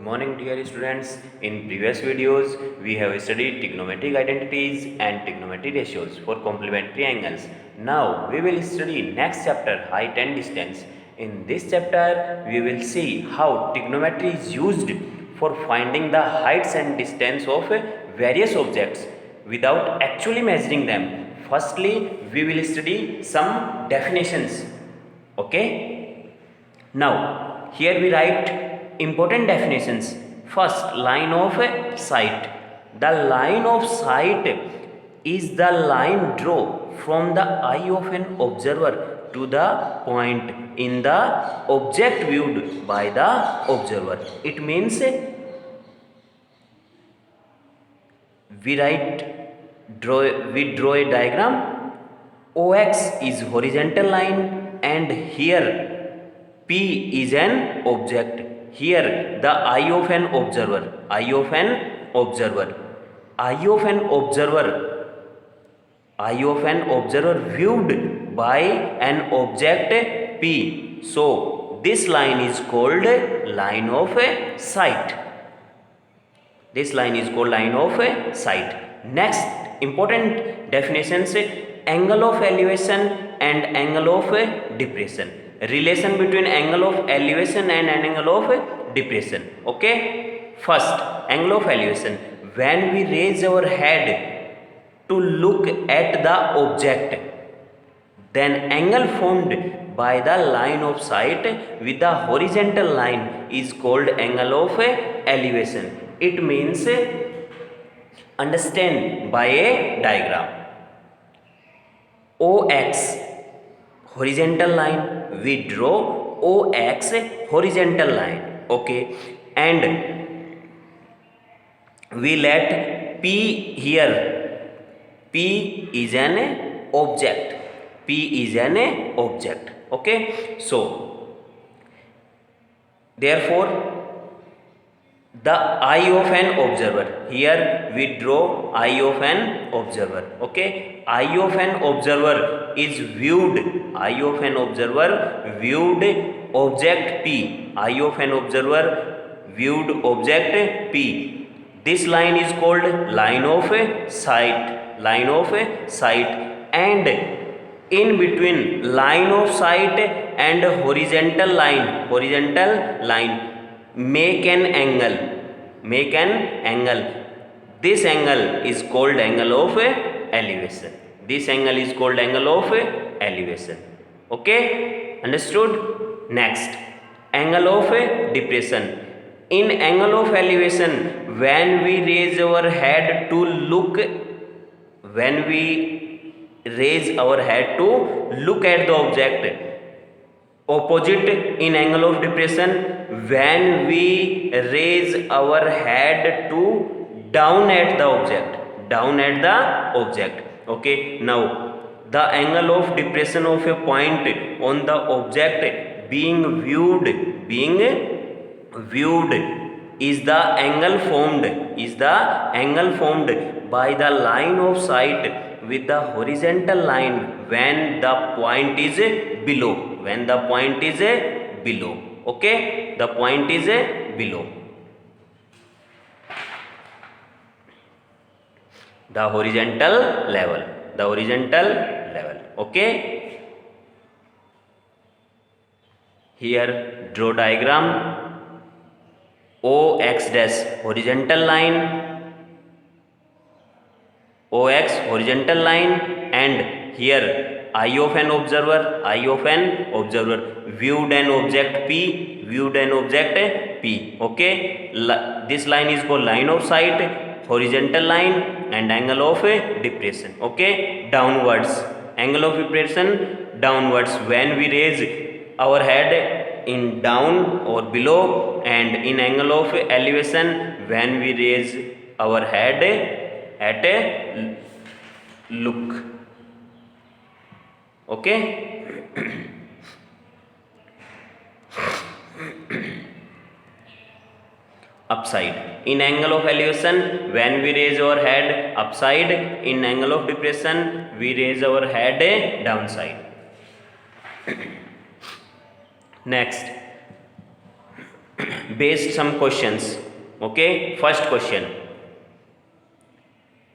Morning dear students. In previous videos we have studied trigonometric identities and trigonometric ratios for complementary angles. Now we will study next chapter, height and distance. In this chapter we will see how trigonometry is used for finding the heights and distance of various objects without actually measuring them. Firstly we will study some definitions. Okay, now, here we write important definitions. First, line of sight. The line of sight is the line drawn from the eye of an observer to the point in the object viewed by the observer. It means we draw a diagram. OX is horizontal line and here P is an object. Here the eye of an observer, eye of an observer, eye of an observer, eye of an observer viewed by an object P. So this line is called line of sight. This line is called line of sight. Next important definitions: angle of elevation and angle of depression. Relation between angle of elevation and angle of depression. Okay. First, angle of elevation. When we raise our head to look at the object, then angle formed by the line of sight with the horizontal line is called angle of elevation. It means understand by a diagram. OX horizontal line, we draw OX horizontal line. Okay, and we let P here. P is an object. P is an object. Okay, so therefore the eye of an observer, here we draw eye of an observer. Okay, eye of an observer is viewed, eye of an observer viewed object P, eye of an observer viewed object P. This line is called line of sight, line of sight. And in between line of sight and horizontal line make an angle, make an angle. This angle is called angle of elevation. This angle is called angle of elevation. Okay, understood? Next, angle of depression. In angle of elevation, when we raise our head to look, when we raise our head to look at the object, opposite in angle of depression, when we raise our head to down at the object, down at the object. Okay, now the angle of depression of a point on the object being viewed is the angle formed, by the line of sight with the horizontal line when the point is below, when the point is below. Okay, the point is below the horizontal level, the horizontal level. Okay, here draw diagram. OX dash horizontal line, OX horizontal line, and here eye of an observer, viewed an object P, viewed an object P. Okay, this line is called line of sight, horizontal line, and angle of depression. Okay, downwards, angle of depression downwards when we raise our head in down or below, and in angle of elevation when we raise our head at a look. Okay, upside. In angle of elevation when we raise our head upside, in angle of depression we raise our head downside. Next, based some questions. Okay, first question.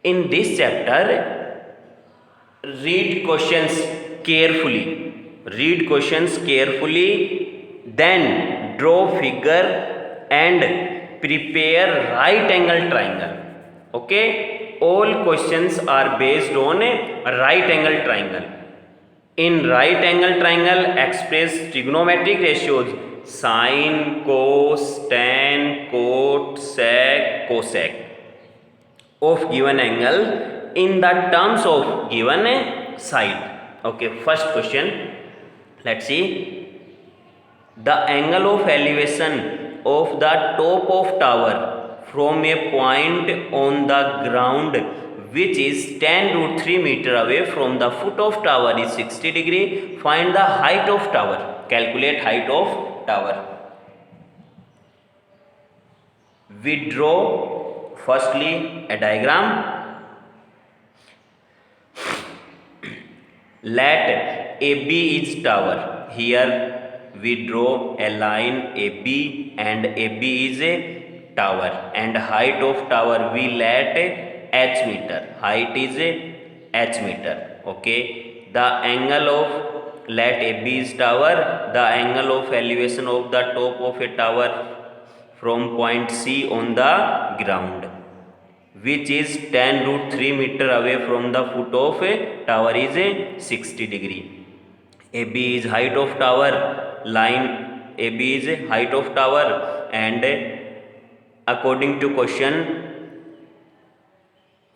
In this chapter, read questions carefully. Read questions carefully, then draw figure and prepare right angle triangle. Okay, all questions are based on a right angle triangle. In right angle triangle, express trigonometric ratios sine, cos, tan, cot, sec, cosec of given angle in the terms of given side. Okay, first question, let's see. The angle of elevation of the top of tower from a point on the ground which is 10 root 3 meter away from the foot of tower is 60 degree. Find the height of tower. Calculate height of tower. We draw firstly a diagram. Let AB is tower. Here we draw a line AB and AB is a tower, and height of tower we let h meter. Height is h meter. Okay, the angle of, let AB is tower, the angle of elevation of the top of a tower from point C on the ground which is 10 root 3 meter away from the foot of a tower is a 60 degree. AB is height of tower, line AB is height of tower, and according to question,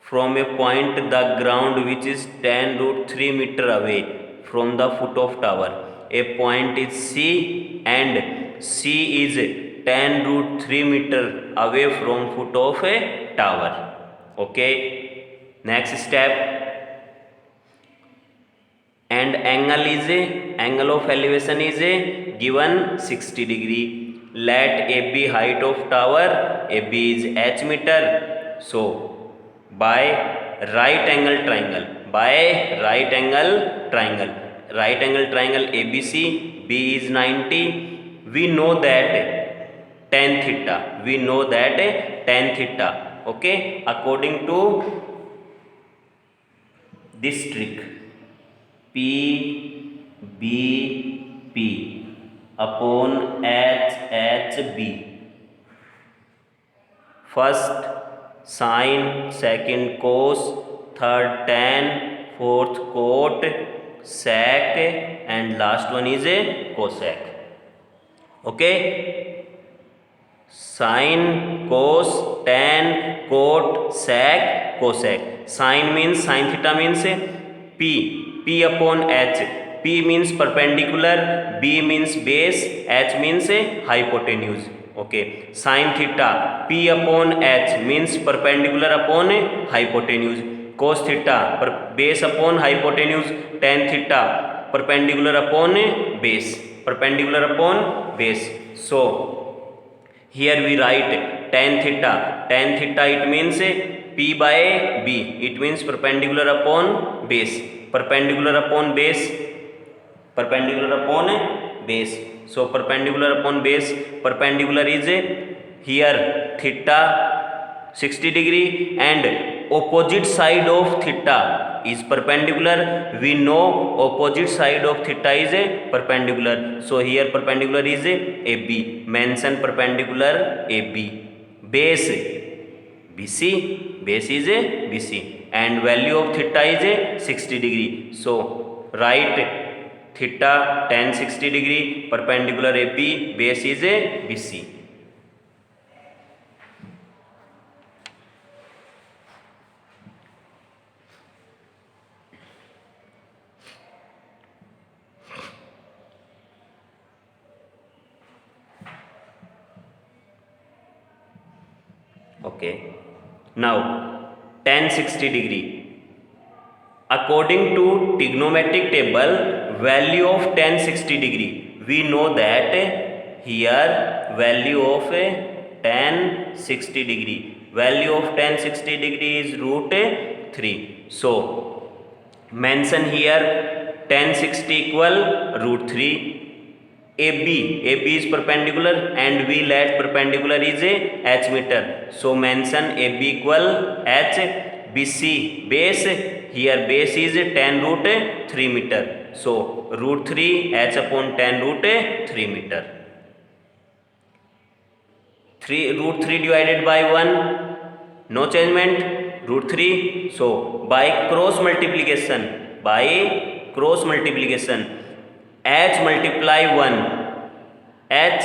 from a point the ground which is 10 root 3 meter away from the foot of tower, a point is C and C is 10 root 3 meter away from foot of a tower. Okay, next step, and angle of elevation is given 60 degree. Let AB height of tower, AB is h meter. So by right angle triangle, right angle triangle ABC, B is 90. We know that tan theta, okay, according to this trick, PBP upon HHB. First sine, second cos, third tan, fourth cot, sec, and last one is a cosec. Okay, sine, cos, tan, cot, sec, cosec. Sine means, sine theta means P upon H. P means perpendicular, B means base, H means hypotenuse. Okay, sine theta P upon H means perpendicular upon hypotenuse. Cos theta base upon hypotenuse. Tan theta perpendicular upon base. So here we write tan theta it means P by B, it means perpendicular upon base. So perpendicular upon base, perpendicular is here theta 60 degree and opposite side of theta is perpendicular. We know opposite side of theta is perpendicular, so here perpendicular is AB. Mention perpendicular AB. Base BC, base is BC, and value of theta is 60 degree. So write theta tan 60 degree, perpendicular AB, base is BC. Okay, now tan 60 degree. According to trigonometric table, value of tan 60 degree, we know that here value of tan 60 degree, value of tan 60 degree is root 3. So mention here tan 60 equal root 3. AB is perpendicular and we let perpendicular is a h meter. So mention AB equal h. BC base, here base is 10 root 3 meter. So root 3 h upon 10 root 3 meter. Root 3 divided by 1, no changement, root 3. So by cross multiplication, h multiply 1, h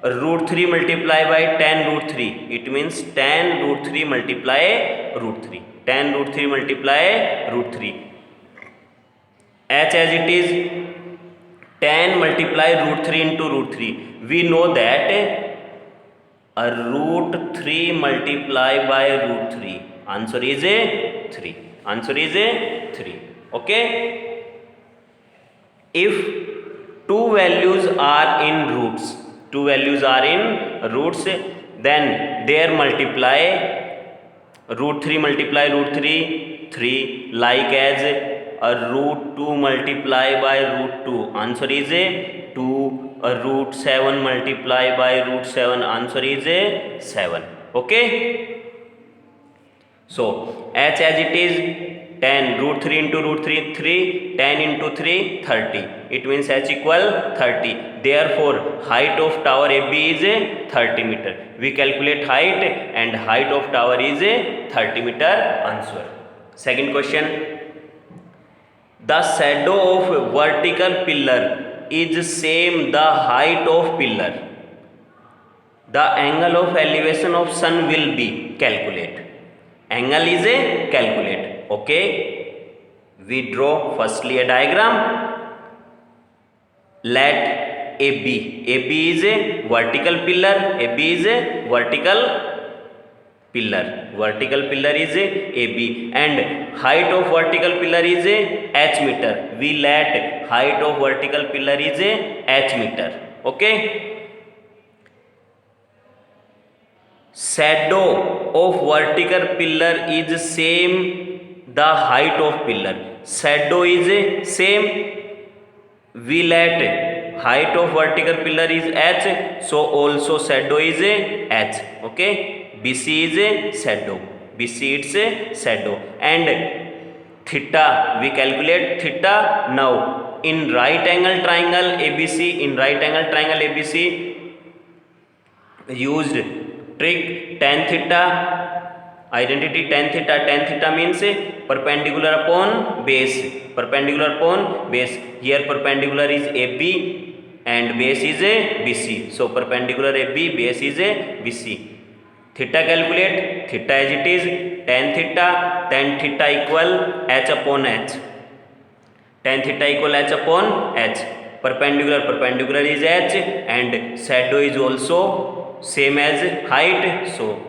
root 3 multiply by 10 root 3, it means 10 root 3 multiply root 3, 10 root 3 multiply root 3. h as it is 10 multiply root 3 into root 3. We know that a root 3 multiply by root 3, answer is a 3, answer is a 3. Okay, if two values are in roots, then their multiply, root 3 multiply root 3, 3, like as a root 2 multiply by root 2, answer is a 2. A root 7 multiply by root 7, answer is a 7. Okay, so h as it is 10 root 3 into root 3, 3, 10 into 3, 30, it means h equal 30. Therefore height of tower AB is a 30 meter. We calculate height and height of tower is a 30 meter, answer. Second question, the shadow of vertical pillar is same the height of pillar. The angle of elevation of sun will be, calculate. Angle is a calculate. Okay, we draw firstly a diagram. Let AB is a vertical pillar, AB is a vertical pillar is a AB, and height of vertical pillar is a h meter. We let height of vertical pillar is a h meter. Okay, shadow of vertical pillar is same the height of pillar. Shadow is a same, we let height of vertical pillar is h, so also shadow is a h. Okay, BC is a shadow, BC it's a shadow, and theta, we calculate theta. Now in right angle triangle ABC, used trick tan theta, identity tan theta means perpendicular upon base, here perpendicular is AB and base is a BC, so perpendicular AB, base is a BC. Theta calculate, theta as it is tan theta equal h upon h, tan theta equal h upon h. Perpendicular is h and shadow is also same as height, so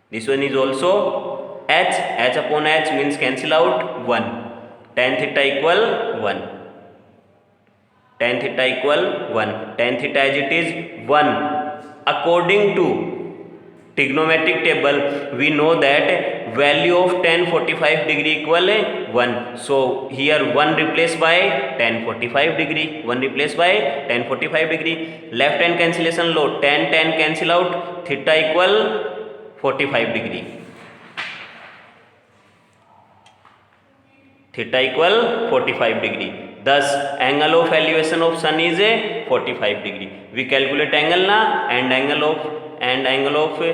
this one is also h upon h means cancel out 1, tan theta equal 1, tan theta as it is 1. According to trigonometric table, we know that value of tan 45 degree equal 1. So here 1 replaced by tan 45 degree, left hand cancellation law, tan cancel out, theta equal 45 degree, thus angle of elevation of sun is a 45 degree. We calculate angle na, and angle of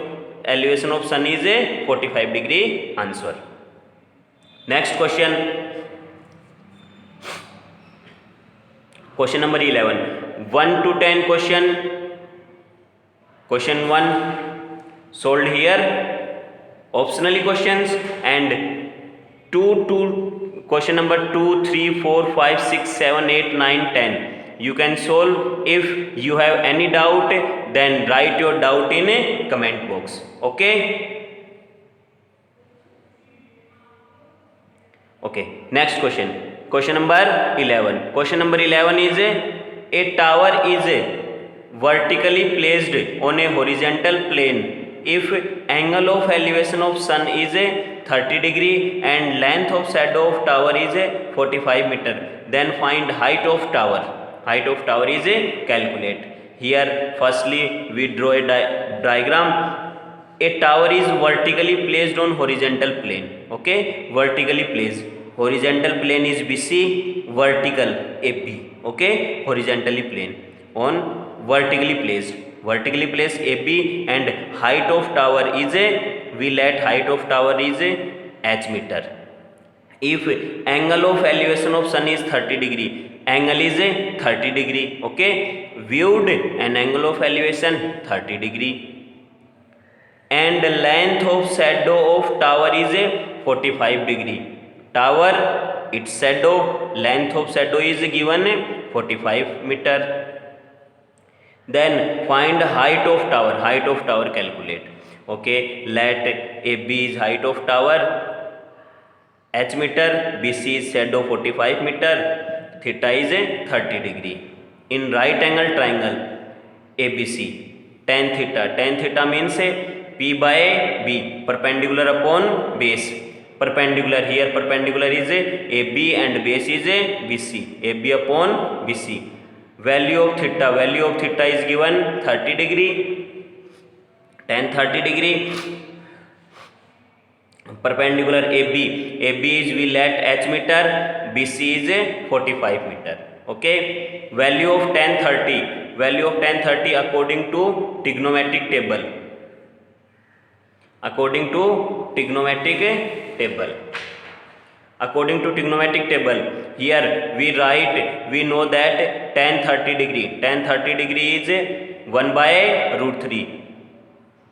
elevation of sun is a 45 degree, answer. Next question number 11, 1 to 10 question 1 solved here, optionally questions, and 2 to question number 2, 3, 4, 5, 6, 7, 8, 9, 10 you can solve. If you have any doubt, then write your doubt in a comment box. Okay, next question number 11 is a tower is vertically placed on a horizontal plane. If angle of elevation of sun is 30 degree and length of shadow of tower is 45 meter, then find height of tower. height of tower is calculate. Here firstly we draw a diagram. A tower is vertically placed on horizontal plane. Okay, vertically placed. Horizontal plane is BC, vertical AB. Okay, horizontally plane on vertically placed AB, and height of tower is a, we let height of tower is a h meter. If angle of elevation of sun is 30 degree, angle is a 30 degree. Okay, viewed an angle of elevation 30 degree, and length of shadow of tower is a 45 degree. Tower, its shadow, length of shadow is given 45 meter. Then find height of tower calculate. Okay, let AB is height of tower h meter, BC is shadow 45 meter, theta is a 30 degree. In right angle triangle ABC, tan theta means a P by B, perpendicular upon base. Perpendicular, here perpendicular is a AB and base is a BC, AB upon BC. Value of theta is given 30 degree, tan 30 degree. Perpendicular AB is, we let h meter, BC is a 45 meter. Okay, value of tan 30 according to trigonometric table. According to trigonometric table, here we write, we know that tan 30 degree is 1 by root 3.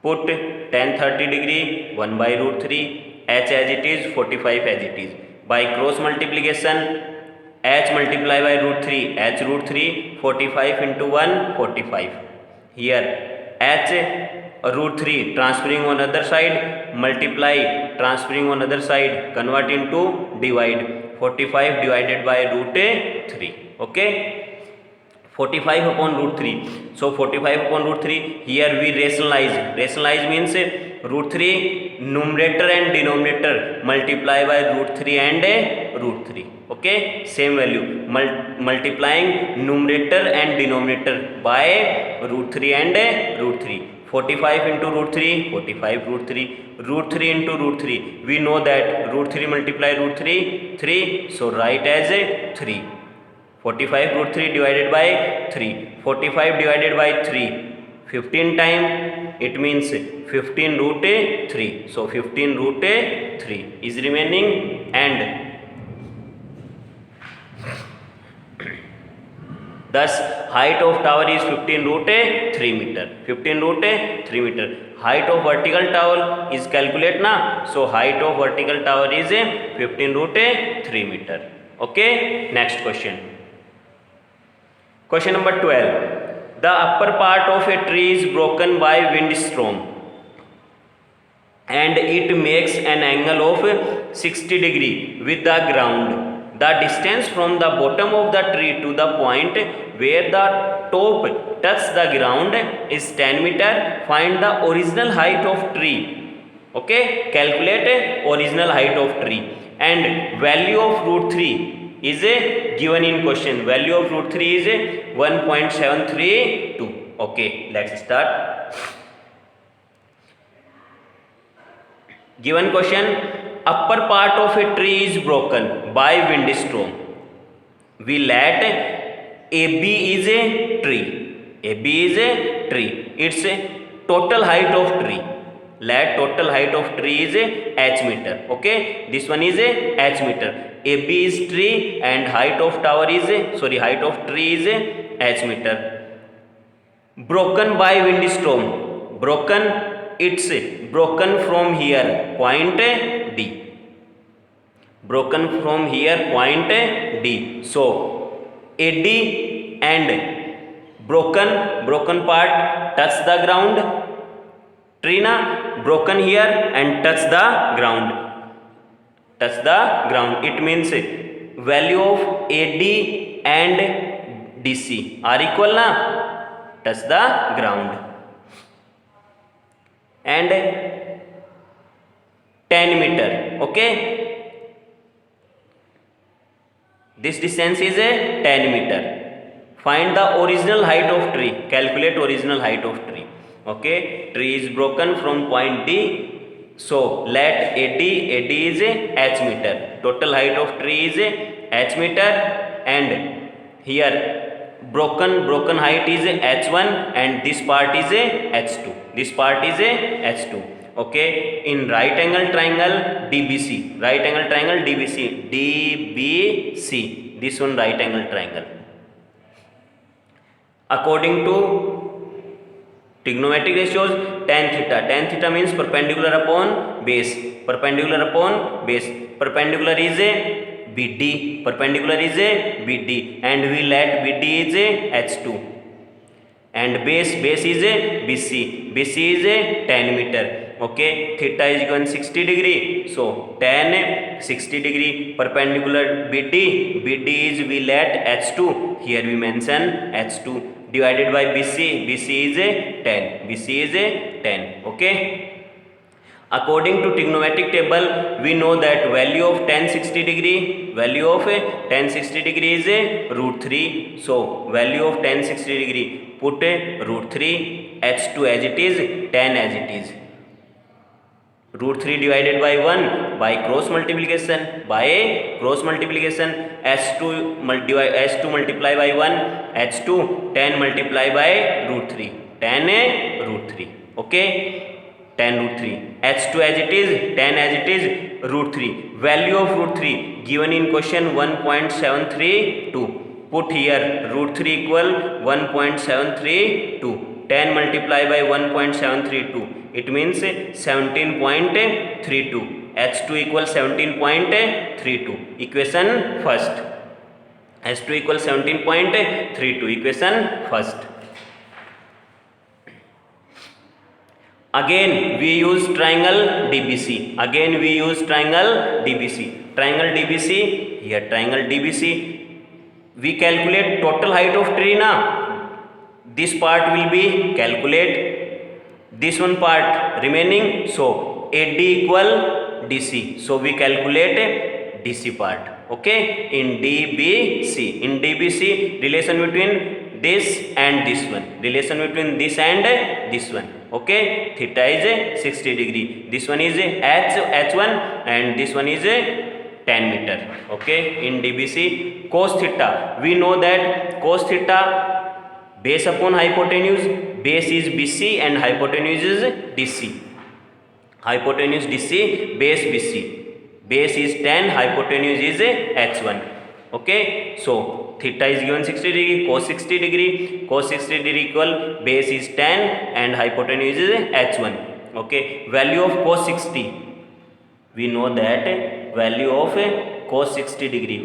Put tan 30 degree 1 by root 3, h as it is, 45 as it is. By cross multiplication, h multiply by root 3, h root 3, 45 into 1, 45. Here h root 3 transferring on other side, multiply transferring on other side, convert into divide. 45 divided by root 3. Okay, 45 upon root 3. So 45 upon root 3, here we rationalize means root 3 numerator and denominator multiply by root 3 and root 3. Okay, same value, multiplying numerator and denominator by root 3 and root 3. 45 into root 3, 45 root 3, root 3 into root 3, we know that root 3 multiply root 3, 3, so write as a 3. 45 root 3 divided by 3, 45 divided by 3, 15 time, it means 15 root 3, so 15 root 3 is remaining, and thus height of tower is 15 root 3 meter. 15 root 3 meter. Height of vertical tower is calculate na, so height of vertical tower is 15 root 3 meter. Okay, next question. Question number 12. The upper part of a tree is broken by windstorm and it makes an angle of 60 degree with the ground. The distance from the bottom of the tree to the point where the top touches the ground is 10 meter. Find the original height of tree. Okay, calculate original height of tree, and value of root 3 is given in question. Value of root 3 is 1.732. Okay, let's start. Given question, upper part of a tree is broken by windstorm. We let AB is a tree. AB is a tree. Its total height of tree. Let total height of tree is h meter. Okay, this one is h meter. AB is tree and height of tower is height of tree is h meter. Broken by windstorm. Broken, it's broken from here point D. Broken from here point D. So AD and broken part touch the ground. Tree na broken here and touch the ground. It means value of AD and DC are equal na, touch the ground, and 10 meter. Okay, this distance is 10 meter. Find the original height of tree. Calculate original height of tree. Okay, tree is broken from point D. So let AD is h meter. Total height of tree is h meter, and here broken height is h1, and this part is h2. This part is h2. Okay, in right angle triangle DBC, this one right angle triangle. According to trigonometric ratios, tan theta means perpendicular upon base. Perpendicular is a BD, and we let BD is a h2, and base is a BC is a tan meter. Okay, theta is given 60 degree, so tan 60 degree perpendicular BD is, we let h2, here we mention h2, divided by BC is a 10. Okay, according to trigonometric table, we know that value of tan 60 degree is a √3. So value of tan 60 degree, put a √3, h2 as it is, tan as it is, √3 divided by 1 by cross multiplication, h2 multiply by 1, h2, tan multiply by √3, tan √3. Okay, tan √3, h2 as it is, tan as it is, √3. Value of √3 given in question 1.732. Put here √3 equal 1.732. tan multiply by 1.732, it means 17.32. h2 equals 17.32. Equation first. h2 equals 17.32. Equation first. Again we use triangle DBC. Triangle DBC, we calculate total height of tree na. This part will be calculate, this one part remaining, so AD equal DC, so we calculate DC part. Okay, in DBC, relation between this and this one, okay, theta is 60 degree, this one is h1, and this one is 10 meter. Okay, in DBC. Cos theta, we know that cos theta base upon hypotenuse, base is BC and hypotenuse is DC. Base BC, base is 10, hypotenuse is h1. Okay, so theta is given 60 degree, cos 60 degree equal base is 10 and hypotenuse is h1. Okay, value of cos 60, we know that value of cos 60 degree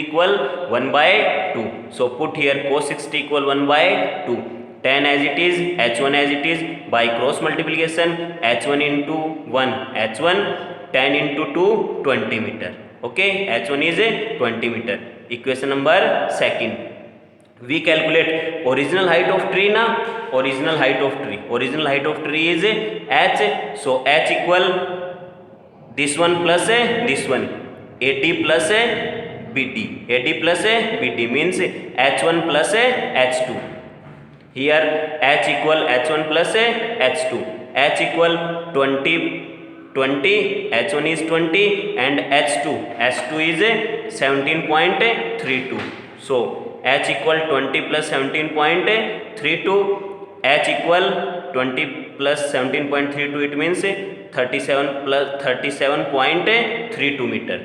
equal 1 by 2. So put here cos 60 equal 1 by 2. Tan as it is, h1 as it is, by cross multiplication, h1 into 1 h1, tan into 2 20 meter. Okay, h1 is 20 meter. Equation number second. We calculate original height of tree na. Original height of tree is h. So h equal this one plus this one, AD plus BD. Means h1 plus h2. Here h equal h1 plus h2. H equal 20, h1 is 20 and h2 is 17.32. So h equal 20 plus 17.32, h equal 20 plus 17.32, it means 37.32 meter.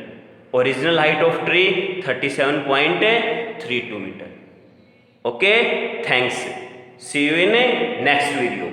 Original height of tree 37.32 meter. Okay, thanks. See you in next video.